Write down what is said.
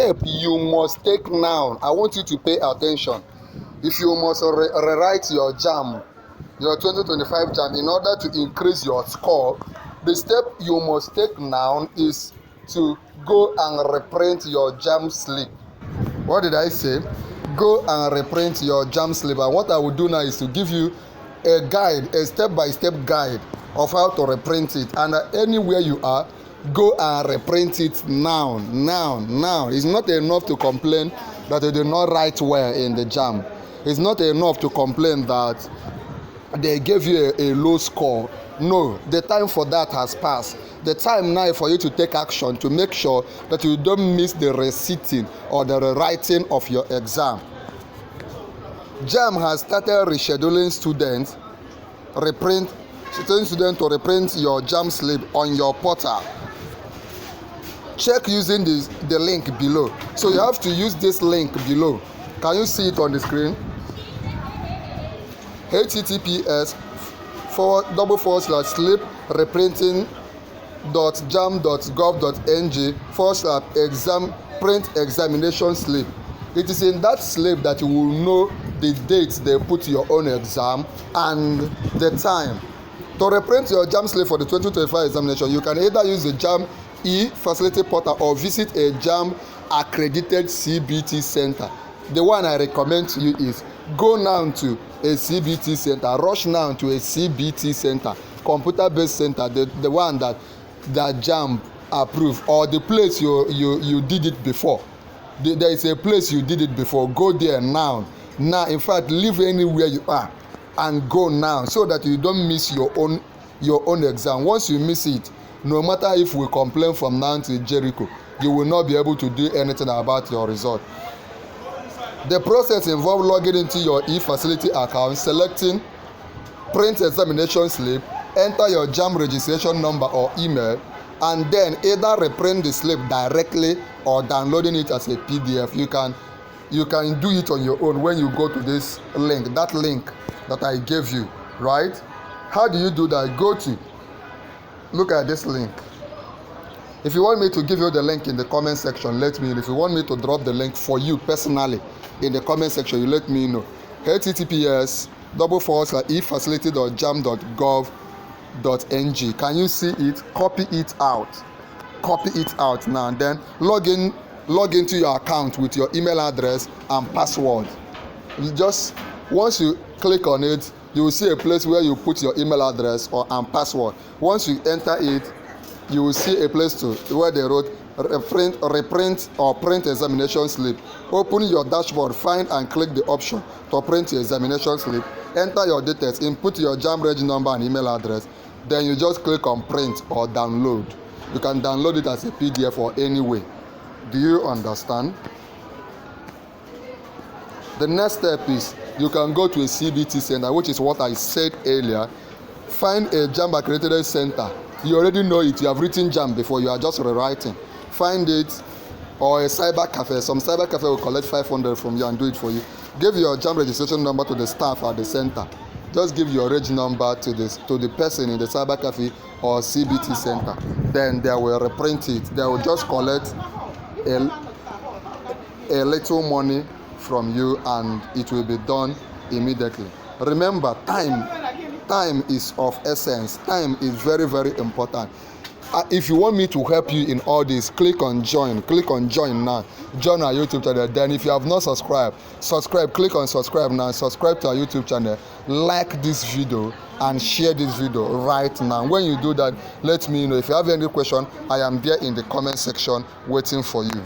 step you must take now, I want you to pay attention. If you must rewrite your JAMB, your 2025 JAMB, in order to increase your score, the step you must take now is to go and reprint your JAMB slip. What did I say? Go and reprint your JAMB slip. And what I will do now is to give you a guide, a step-by-step guide of how to reprint it. And anywhere you are, go and reprint it now. It's not enough to complain that you did not write well in the JAMB. It's not enough to complain that they gave you a low score. No, the time for that has passed. The time now for you to take action to make sure that you don't miss the reciting or the rewriting of your exam. JAMB has started rescheduling students to reprint your JAMB slip on your portal. Check using the link below. So you have to use this link below. Can you see it on the screen? https://sleepreprinting.jamb.gov.ng/exam print examination slip. It is in that slip that you will know the dates they put your own exam and the time. To reprint your JAMB slip for the 2025 examination, you can either use the JAMB e-facility portal or visit a JAMB accredited CBT center. The one I recommend to you is go now to a CBT center, rush now to a CBT center, computer-based center, the one that JAMB approved, or the place you did it before. There is a place you did it before. Go there now. In fact, leave anywhere you are and go now, so that you don't miss your own exam. Once you miss it, no matter if we complain from now to Jericho, you will not be able to do anything about your result. The process involves logging into your e-facility account, selecting print examination slip, enter your JAMB registration number or email, and then either reprint the slip directly or downloading it as a PDF. You can do it on your own when you go to this link, that link that I gave you, right? How do you do that? Look at this link. If you want me to give you the link in the comment section, let me know. If you want me to drop the link for you personally in the comment section, you let me know. https://efacility.jamb.gov.ng. Can you see it? Copy it out now, and then log into your account with your email address and password. Once you click on it, you will see a place where you put your email address and password. Once you enter it, you will see a place where they wrote reprint or print examination slip. Open your dashboard, find and click the option to print your examination slip. Enter your details, input your JAMB reg number and email address. Then you just click on print or download. You can download it as a PDF or any way. Do you understand? The next step is you can go to a CBT center, which is what I said earlier. Find a JAMB accredited center. You already know it. You have written JAMB before. You are just rewriting. Find it, or a cyber cafe. Some cyber cafe will collect 500 from you and do it for you. Give your JAMB registration number to the staff at the center. Just give your reg number to the person in the cyber cafe or CBT center. Then they will reprint it. They will just collect a little money from you, and it will be done immediately. Remember, time is of essence. Time is very, very important. If you want me to help you in all this, click on join now. Join our YouTube channel. Then if you have not subscribed, click on subscribe now. Subscribe to our YouTube channel. Like this video and share this video right now. When you do that, let me know. If you have any question, I am there in the comment section waiting for you.